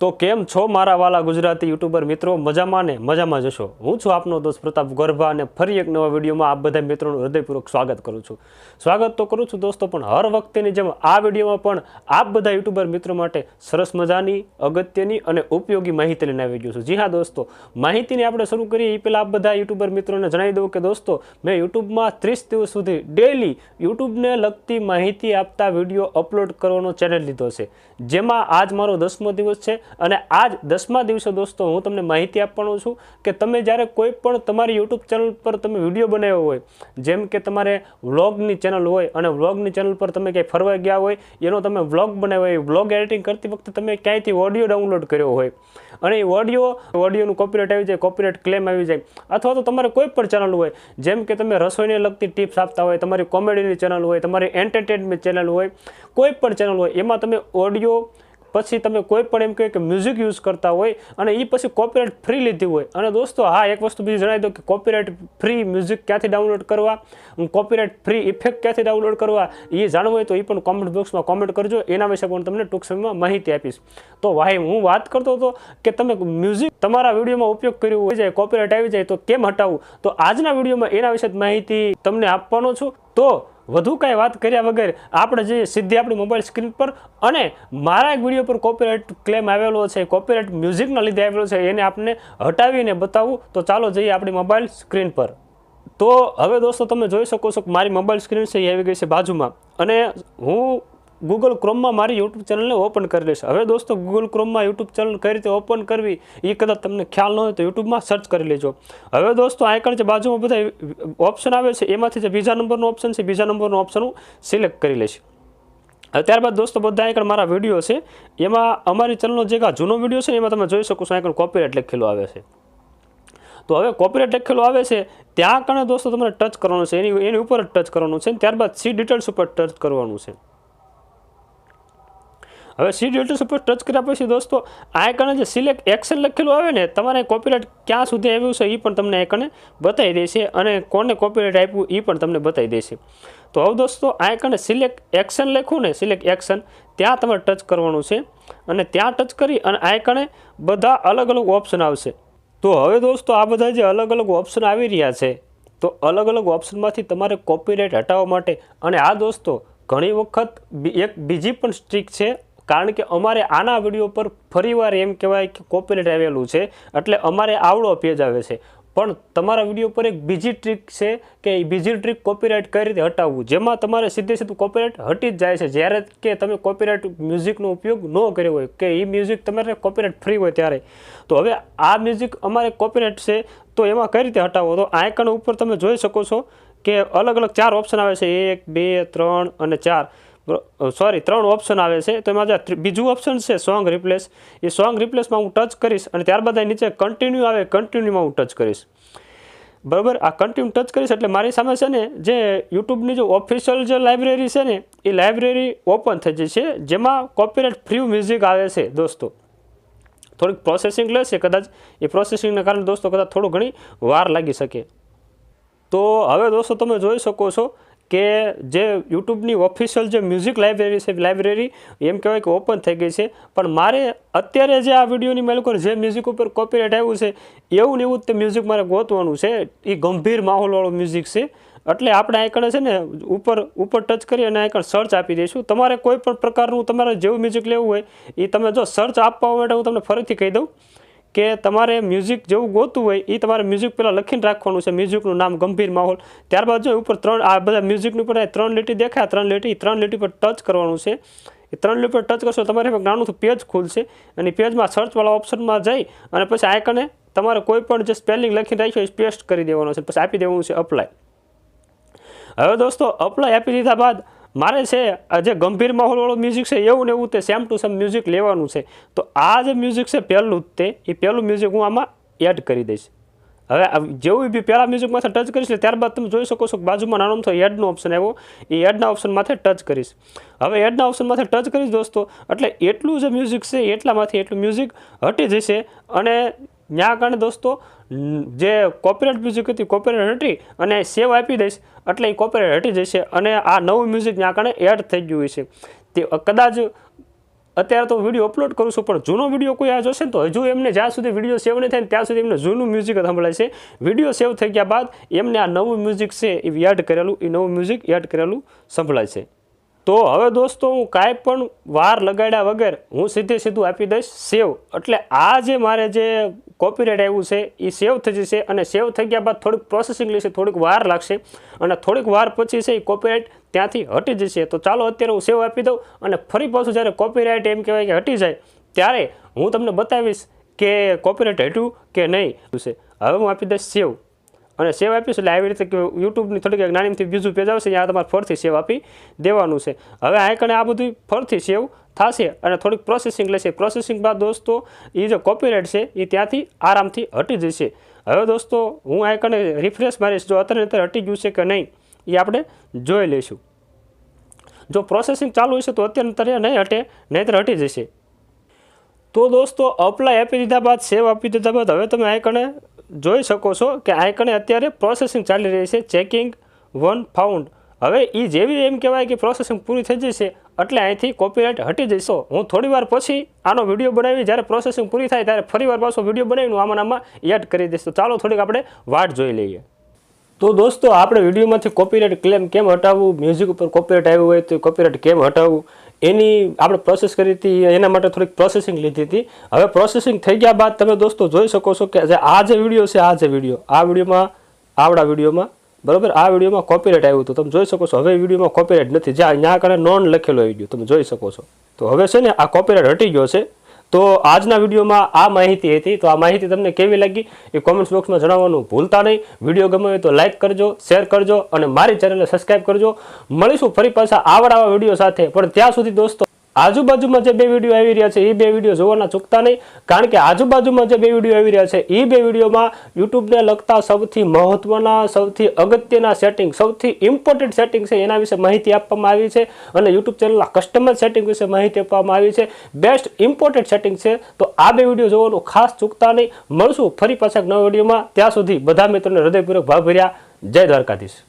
તો કેમ છો મારા વાલા ગુજરાતી યુટ્યુબર મિત્રો? મજામાં ને મજામાં જશો। હું છું આપનો દોસ્ત પ્રતાપ ગરભા અને ફરી એક નવા વિડીયોમાં આપ બધા મિત્રોનું હૃદયપૂર્વક સ્વાગત કરું છું। સ્વાગત તો કરું છું દોસ્તો, પણ હર વખતેની જેમ આ વિડીયોમાં પણ આપ બધા યુટ્યુબર મિત્રો માટે સરસ મજાની અગત્યની અને ઉપયોગી માહિતી લઈને આવી ગયો છું। જી હા દોસ્તો, માહિતીની આપણે શરૂ કરીએ એ પહેલાં આપ બધા યુટ્યુબર મિત્રોને જણાવી દઉં કે દોસ્તો, મેં યુટ્યુબમાં 30 દિવસ સુધી ડેલી યુટ્યુબને લગતી માહિતી આપતા વિડીયો અપલોડ કરવાનો ચેલેન્જ લીધો છે, જેમાં આજ મારો 10મો દિવસ છે। અને આજ 10મા દિવસે દોસ્તો હું તમને માહિતી આપવાનો છું કે તમે જ્યારે કોઈ પણ તમારી યુટ્યુબ ચેનલ પર તમે વિડીયો બનાવ્યો હોય, જેમ કે તમારે વ્લોગની ચેનલ હોય અને વ્લોગની ચેનલ પર તમે ક્યાંય ફરવા ગયા હોય, એનો તમે વ્લોગ બનાવ્યો હોય, વ્લોગ એડિટિંગ કરતી વખતે તમે ક્યાંયથી ઓડિયો ડાઉનલોડ કર્યો હોય અને એ ઓડિયોનું કોપીરાઇટ આવી જાય, કોપીરાઇટ ક્લેમ આવી જાય, અથવા તો તમારે કોઈ પણ ચેનલ હોય, જેમ કે તમે રસોઈને લગતી ટિપ્સ આપતા હોય, તમારી કોમેડીની ચેનલ હોય, તમારી એન્ટરટેનમેન્ટ ચેનલ હોય, કોઈ પણ ચેનલ હોય, એમાં તમે ઓડિયો પછી તમે કોઈ પણ એમ કહે કે મ્યુઝિક યુઝ કરતા હોય અને એ પછી કોપીરાઇટ ફ્રી લીધી હોય। અને દોસ્તો હા, એક વસ્તુ બીજી જણાવી દઉં કે કોપીરાઇટ ફ્રી મ્યુઝિક ક્યાંથી ડાઉનલોડ કરવા, કોપીરાઇટ ફ્રી ઇફેક્ટ ક્યાંથી ડાઉનલોડ કરવા, એ જાણવું હોય તો એ પણ કોમેન્ટ બોક્સમાં કોમેન્ટ કરજો, એના વિશે પણ તમને ટૂંક સમયમાં માહિતી આપીશ। તો ભાઈ, હું વાત કરતો હતો કે તમે મ્યુઝિક તમારા વિડીયોમાં ઉપયોગ કર્યો હોય જાય, કોપીરાઇટ આવી જાય તો કેમ હટાવવું, તો આજના વિડીયોમાં એના વિશે માહિતી તમને આપવાનો છું। તો વધુ કાંઈ વાત કર્યા વગર આપણે જઈએ સીધી આપણી મોબાઈલ સ્ક્રીન પર, અને મારા એક વિડીયો પર કોપીરાઇટ ક્લેમ આવેલો છે, કોપીરાઇટ મ્યુઝિકના લીધે આવેલો છે, એને આપણે હટાવીને બતાવું। તો ચાલો જઈએ આપણી મોબાઈલ સ્ક્રીન પર। તો હવે દોસ્તો તમે જોઈ શકો છો કે મારી મોબાઈલ સ્ક્રીન છે એ આવી ગઈ છે બાજુમાં, અને હું ગૂગલ ક્રોમમાં મારી યુટ્યુબ ચેનલને ઓપન કરી લઈશ। હવે દોસ્તો, ગૂગલ ક્રોમમાં યુટ્યુબ ચેનલ કઈ રીતે ઓપન કરવી એ કદાચ તમને ખ્યાલ ન હોય તો યુટ્યુબમાં સર્ચ કરી લેજો। હવે દોસ્તો, આઈકન જે બાજુમાં બધા ઓપ્શન આવે છે એમાંથી જે બીજા નંબરનો ઓપ્શન છે, બીજા નંબરનો ઓપ્શન હું સિલેક્ટ કરી લઈશ। હવે ત્યારબાદ દોસ્તો બધા આઈકન મારા વિડીયો છે, એમાં અમારી ચેનલનો જે જૂનો વિડીયો છે એમાં તમે જોઈ શકો છો આઈકન કોપીરાઇટ લખેલો આવે છે। તો હવે કોપીરાઇટ લખેલો આવે છે ત્યાં કણે દોસ્તો તમારે ટચ કરવાનું છે, એની ઉપર જ ટચ કરવાનું છે, ત્યારબાદ સી ડિટેલ્સ ઉપર ટચ કરવાનું છે। હવે સી ડિટેલ્સ ઉપર ટચ કર્યા પછી દોસ્તો આઈકને જે સિલેક્ટ એક્શન લખેલું આવે ને, તમારે કોપીરાઇટ ક્યાં સુધી આવ્યું છે એ પણ તમને આઈકને બતાવી દેશે, અને કોને કોપીરાઇટ આપ્યું એ પણ તમને બતાવી દેશે। તો હવે દોસ્તો આઈકને સિલેક્ટ એક્શન લખ્યું ને, સિલેક્ટ એક્શન, ત્યાં તમારે ટચ કરવાનું છે, અને ત્યાં ટચ કરી અને આઈકને બધા અલગ અલગ ઓપ્શન આવશે। તો હવે દોસ્તો આ બધા જે અલગ અલગ ઓપ્શન આવી રહ્યા છે, તો અલગ અલગ ઓપ્શનમાંથી તમારે કોપીરાઇટ હટાવવા માટે, અને આ દોસ્તો ઘણી વખત એક બીજી પણ સ્ટ્રીક છે, કારણ કે અમારે આના વિડીયો પર ફરીવાર એમ કહેવાય કે કોપીરાઇટ આવેલું છે, એટલે અમારે આવડો પેજ આવે છે, પણ તમારા વિડીયો પર એક બીજી ટ્રીક છે કે એ બીજી ટ્રીક કોપીરાઇટ કઈ રીતે હટાવવું, જેમાં તમારે સીધું કોપીરાઇટ હટી જ જાય છે જ્યારે કે તમે કોપીરાઇટ મ્યુઝિકનો ઉપયોગ ન કર્યો હોય, કે એ મ્યુઝિક તમારે કોપીરાઇટ ફ્રી હોય ત્યારે। તો હવે આ મ્યુઝિક અમારે કોપીરાઇટ છે, તો એમાં કઈ રીતે હટાવો, તો આઇકન ઉપર તમે જોઈ શકો છો કે અલગ અલગ 4 ઓપ્શન આવે છે, 1 2 3 અને 4, સોરી 3 ઓપ્શન આવે છે। તો એમાં જે બીજું ઓપ્શન છે સોંગ રિપ્લેસ, એ સોંગ રિપ્લેસમાં હું ટચ કરીશ, અને ત્યારબાદ અહીં નીચે કન્ટિન્યુ આવે, કન્ટિન્યુમાં હું ટચ કરીશ, બરાબર। આ કન્ટિન્યુ ટચ કરીશ એટલે મારી સામે છે ને જે યુટ્યુબની જે ઓફિશિયલ જે લાઇબ્રેરી છે ને, એ લાઇબ્રેરી ઓપન થઈ જશે, જેમાં કોપીરાઇટ ફ્રી મ્યુઝિક આવે છે દોસ્તો। થોડીક પ્રોસેસિંગ લેશે કદાચ, એ પ્રોસેસિંગના કારણે દોસ્તો કદાચ થોડું ઘણી વાર લાગી શકે। તો હવે દોસ્તો તમે જોઈ શકો છો કે જે યુટ્યુબની ઓફિશિયલ જે મ્યુઝિક લાઇબ્રેરી છે, લાઇબ્રેરી એમ કહેવાય કે ઓપન થઈ ગઈ છે, પણ મારે અત્યારે જે આ વિડીયોની મેં લોકો જે મ્યુઝિક ઉપર કોપીરાઇટ આવ્યું છે એવું ને એવું જ તે મ્યુઝિક મારે ગોતવાનું છે। એ ગંભીર માહોલવાળું મ્યુઝિક છે, એટલે આપણે આઈકને છે ને ઉપર ટચ કરી અને આઈકન સર્ચ આપી દઈશું। તમારે કોઈ પણ પ્રકારનું તમારે જેવું મ્યુઝિક લેવું હોય એ તમે જો સર્ચ આપવા માટે હું તમને ફરીથી કહી દઉં કે તમારે મ્યુઝિક જેવું ગોતું હોય એ તમારે મ્યુઝિક પહેલાં લખીને રાખવાનું છે, મ્યુઝિકનું નામ ગંભીર માહોલ, ત્યારબાદ જો ઉપર 3 આ બધા મ્યુઝિકની ઉપર 3 લીટી દેખાય, 3 લીટી પર ટચ કરવાનું છે। એ 3 લીટી પર ટચ કરશો તમારે એક નાનું પેજ ખુલશે, અને પેજમાં સર્ચવાળા ઓપ્શનમાં જઈ અને પછી આઈકને તમારે કોઈ પણ જે સ્પેલિંગ લખીને રાખ્યો એ પેસ્ટ કરી દેવાનો છે, પછી આપી દેવાનું છે અપ્લાય। હવે દોસ્તો અપ્લાય આપી દીધા બાદ મારે છે જે ગંભીર માહોલવાળું મ્યુઝિક છે એવું ને એવું તે સેમ ટુ સેમ મ્યુઝિક લેવાનું છે। તો આ જે મ્યુઝિક છે પહેલું જ તે, એ પહેલું મ્યુઝિક હું આમાં એડ કરી દઈશ। હવે જેવું બી પહેલાં મ્યુઝિકમાંથી ટચ કરીશ, ત્યારબાદ તમે જોઈ શકો છો કે બાજુમાં નાનો તો એડનો ઓપ્શન આવ્યો, એ એડના ઓપ્શનમાંથી ટચ કરીશ। હવે એડના ઓપ્શનમાંથી ટચ કરીશ દોસ્તો, એટલે એટલું જે મ્યુઝિક છે એટલામાંથી એટલું મ્યુઝિક હટી જશે, અને ત્યાં કારણે દોસ્તો જે કોપીરાઇટ મ્યુઝિક હતી કોપીરાઇટ હટી અને સેવ આપી દઈશ એટલે એ કોપીરાઇટ હટી જશે, અને આ નવું મ્યુઝિક ત્યાં કારણે એડ થઈ ગયું છે। તે કદાચ અત્યારે તો વિડીયો અપલોડ કરું છું, પણ જૂનો વિડીયો કોઈ આ જોશે ને તો હજુ એમને જ્યાં સુધી વિડીયો સેવ નહીં થાય ત્યાં સુધી એમને જૂનું મ્યુઝિક સંભળાય છે. વિડીયો સેવ થઈ ગયા બાદ એમને આ નવું મ્યુઝિક છે એ એડ કરેલું, એ નવું મ્યુઝિક એડ કરેલું સંભળાય છે. તો હવે દોસ્તો હું કાંઈ પણ વાર લગાડ્યા વગર હું સીધું આપી દઈશ સેવ. એટલે આ જે મારે જે કોપીરાઇટ આવ્યું છે એ સેવ થઈ જશે, અને સેવ થઈ ગયા બાદ થોડીક પ્રોસેસિંગ લેશે, થોડીક વાર લાગશે, અને થોડીક વાર પછી છે એ કોપીરાઇટ ત્યાંથી હટી જશે. તો ચાલો અત્યારે હું સેવ આપી દઉં, અને ફરી પાછું જ્યારે કોપીરાઇટ એમ કહેવાય કે હટી જાય ત્યારે હું તમને બતાવીશ કે કોપીરાઇટ હટ્યું કે નહીં. હવે હું આપી દઈશ સેવ, અને સેવ આપીશ એટલે આવી રીતે યુટ્યુબની થોડીક નાનીથી બીજું પેજ આવશે, ત્યાં તમારે ફરથી સેવ આપી દેવાનું છે. હવે આ કણે આ બધું ફરથી સેવ થશે અને થોડીક પ્રોસેસિંગ લેશે. પ્રોસેસિંગ બાદ દોસ્તો એ જે કોપીરાઇટ છે એ ત્યાંથી આરામથી હટી જશે. હવે દોસ્તો હું આ કણે રિફ્રેશ મારીશ, જો અત્યારે હટી ગયું છે કે નહીં એ આપણે જોઈ લઈશું. જો પ્રોસેસિંગ ચાલુ હશે તો અત્યારે નહીં હટે, નહીંતર હટી જશે. તો દોસ્તો અપ્લાય આપી દીધા બાદ, સેવ આપી દીધા બાદ હવે તમે આ કણે જોઈ શકો છો કે આ કણે અત્યારે પ્રોસેસિંગ ચાલી રહી છે, ચેકિંગ 1 ફાઉન્ડ. હવે એ જેવી એમ કહેવાય કે પ્રોસેસિંગ પૂરી થઈ જશે એટલે અહીંથી કોપીરાઇટ હટી જશો. હું થોડી વાર પછી આનો વિડીયો બનાવી, જ્યારે પ્રોસેસિંગ પૂરી થાય ત્યારે ફરી વાર પાછો વિડીયો બનાવીને આમાં એડ કરી દઈશ. તો ચાલો થોડીક આપણે વાટ જોઈ લઈએ. તો દોસ્તો આપણે વિડીયોમાંથી કોપીરાઇટ ક્લેમ કેમ હટાવવું, મ્યુઝિક ઉપર કોપીરાઇટ આવ્યું હોય તો કોપીરાઇટ કેમ હટાવવું એની આપણે પ્રોસેસ કરી હતી, એના માટે થોડીક પ્રોસેસિંગ લીધી હતી. હવે પ્રોસેસિંગ થઈ ગયા બાદ તમે દોસ્તો જોઈ શકો છો કે આ જે વિડીયો છે, આ વિડીયોમાં આવડા વિડીયોમાં બરાબર, આ વિડીયોમાં કોપીરાઇટ આવ્યું હતું, તમે જોઈ શકો છો. હવે વિડીયોમાં કોપીરાઇટ નથી, જ્યાં અહીંયા આગળ નોન લખેલો વિડીયો તમે જોઈ શકો છો. તો હવે છે ને આ કોપીરાઇટ હટી ગયો છે. તો આજના વિડીયોમાં આ માહિતી હતી. તો આ માહિતી તમને કેવી લાગી એ કોમેન્ટ્સ બોક્સમાં જણાવવાનું ભૂલતા નહીં. વિડીયો ગમે હોય તો લાઇક કરજો, શેર કરજો, અને મારી ચેનલને સબસ્ક્રાઈબ કરજો. મળીશું ફરી પાછા આવા વિડીયો સાથે. પણ ત્યાં સુધી દોસ્તો આજુબાજુમાં જે બે વિડીયો આવી રહ્યા છે એ બે વિડીયો જોવાના ચૂકતા નહીં, કારણ કે આજુબાજુમાં જે બે વિડીયો આવી રહ્યા છે એ બે વિડીયોમાં યુટ્યુબને લગતા સૌથી મહત્વના, સૌથી અગત્યના સેટિંગ, સૌથી ઇમ્પોર્ટન્ટ સેટિંગ છે એના વિશે માહિતી આપવામાં આવી છે, અને યુટ્યુબ ચેનલના કસ્ટમાઇઝ સેટિંગ વિશે માહિતી આપવામાં આવી છે. બેસ્ટ ઇમ્પોર્ટન્ટ સેટિંગ છે. તો આ બે વિડીયો જોવાનું ખાસ ચૂકતા નહીં. મળશું ફરી પાછા નવા વિડીયોમાં. ત્યાં સુધી બધા મિત્રોને હૃદયપૂર્વક ભાવ ભર્યા જય દ્વારકાધીશ.